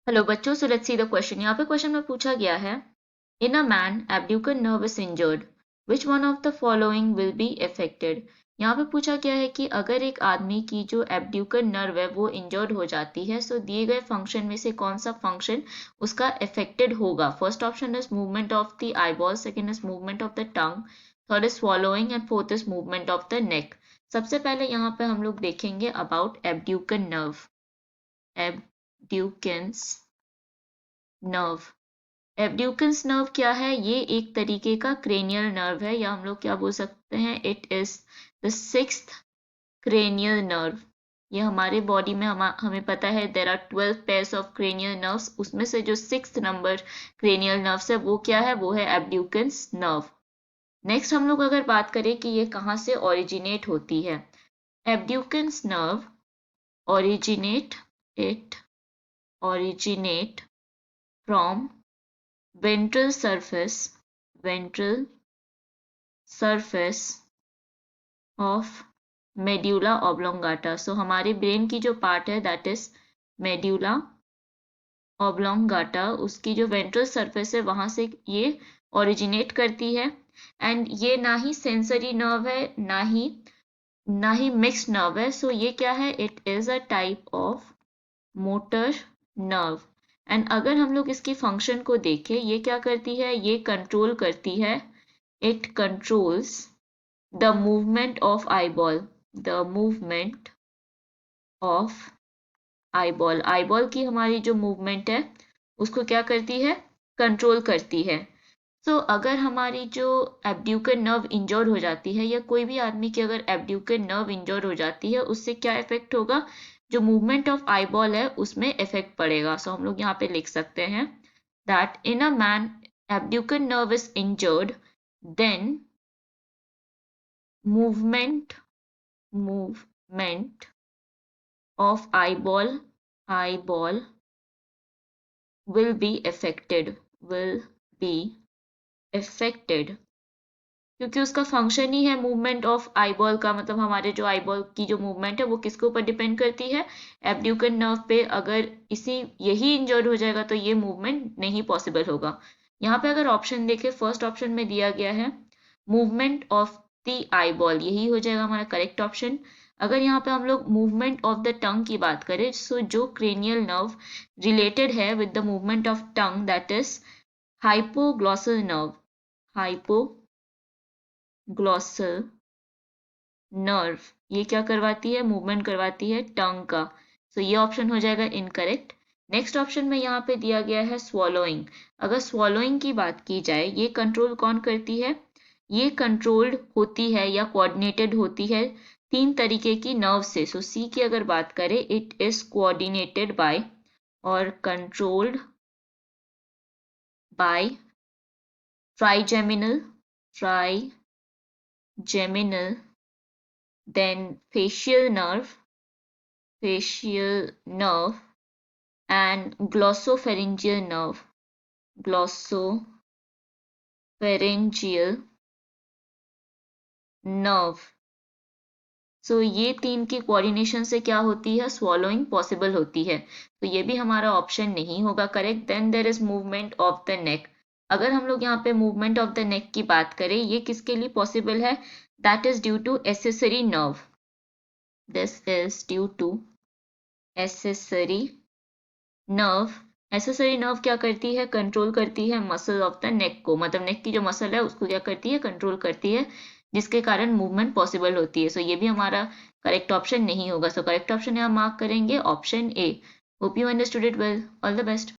Hello बच्चों, so let's see the question. यहाँ पे क्वेश्चन में पूछा गया है, इन अ मैन एब्ड्यूकल nerve is injured, which one of the following will be affected. यहाँ पे पूछा गया है कि अगर एक आदमी की जो एब्ड्यूकल नर्व है वो इंजर्ड हो जाती है, सो दिए गए फंक्शन में से कौन सा फंक्शन उसका अफेक्टेड होगा। First option is movement of the eyeball, second is movement of the tongue, third is swallowing and fourth is movement of the नेक। सबसे पहले यहाँ पे हम लोग देखेंगे अबाउट एब्ड्यूकल नर्व। एब्ड्यूकेंस नर्व। एब्ड्यूकेंस नर्व क्या है? ये एक तरीके का क्रेनियल नर्व है, या हम लोग क्या बोल सकते हैं, it is the sixth cranial nerve. ये हमारे बॉडी में हमें पता है there are 12 pairs of cranial nerves, उसमें से जो सिक्स्थ नंबर क्रेनियल नर्व्स है वो क्या है? वो है एब्ड्यूकेंस नर्व। नेक्स्ट हम लोग अगर बात करें कि ये कहाँ से ओरिजिनेट होती है, abducens nerve originate from ventral surface of medulla oblongata। So हमारे ब्रेन की जो पार्ट है दैट इज मेड्यूला ऑब्लोंगाटा, उसकी जो वेंट्रल सरफेस है वहां से ये ओरिजिनेट करती है। एंड ये ना ही सेंसरी नर्व है ना ही मिक्स्ड नर्व है। सो ये क्या है? It is a type of motor nerve. And अगर हम लोग इसकी फंक्शन को देखें, ये क्या करती है? ये कंट्रोल करती है, it controls the movement of eyeball, the movement of eyeball. Eyeball की हमारी जो मूवमेंट है उसको क्या करती है? कंट्रोल करती है। सो अगर हमारी जो एब्ड्यूकल नर्व इंजर्ड हो जाती है, या कोई भी आदमी की अगर एब्ड्यूकल नर्व इंजर्ड हो जाती है, उससे क्या इफेक्ट होगा? जो मूवमेंट ऑफ आईबॉल है उसमें इफेक्ट पड़ेगा। सो हम लोग यहाँ पे लिख सकते हैं दैट इन अ मैन एब्ड्यूकल nerve is injured, then movement of eyeball will be affected क्योंकि उसका फंक्शन ही है मूवमेंट ऑफ आईबॉल का। मतलब हमारे जो आईबॉल की जो मूवमेंट है वो किसके ऊपर डिपेंड करती है? एब्ड्यूकल नर्व पे। अगर यही इंजर्ड हो जाएगा तो ये मूवमेंट नहीं पॉसिबल होगा। यहाँ पे अगर ऑप्शन देखें, फर्स्ट ऑप्शन में दिया गया है मूवमेंट ऑफ द आईबॉल, यही हो जाएगा हमारा करेक्ट ऑप्शन। अगर यहाँ पे हम लोग मूवमेंट ऑफ द टंग की बात करें, सो जो क्रेनियल नर्व रिलेटेड है with the movement of tongue that is hypoglossal nerve. Hypoglossal nerve ये क्या करवाती है? मूवमेंट करवाती है टंग का। सो ये ऑप्शन हो जाएगा इनकरेक्ट। नेक्स्ट ऑप्शन में यहाँ पे दिया गया है स्वॉलोइंग। अगर स्वॉलोइंग की बात की जाए, ये कंट्रोल कौन करती है? ये कंट्रोल्ड होती है या कोऑर्डिनेटेड होती है तीन तरीके की नर्व से। सो सी की अगर बात करें, इट इज कोऑर्डिनेटेड बाय और controlled by trigeminal, then facial nerve and glossopharyngeal nerve। सो ये तीन की कोऑर्डिनेशन से क्या होती है? स्वॉलोइंग पॉसिबल होती है। तो ये भी हमारा ऑप्शन नहीं होगा correct. Then there is movement of the neck. अगर हम लोग यहाँ पे मूवमेंट ऑफ द नेक की बात करें, ये किसके लिए पॉसिबल है? That is due to accessory nerve. This is due to accessory nerve. Accessory nerve क्या करती है? कंट्रोल करती है मसल ऑफ द नेक को। मतलब नेक की जो मसल है उसको क्या करती है? कंट्रोल करती है, जिसके कारण मूवमेंट पॉसिबल होती है। सो ये भी हमारा करेक्ट ऑप्शन नहीं होगा। सो करेक्ट ऑप्शन यहाँ मार्क करेंगे option A. Hope you understood it well. All the best.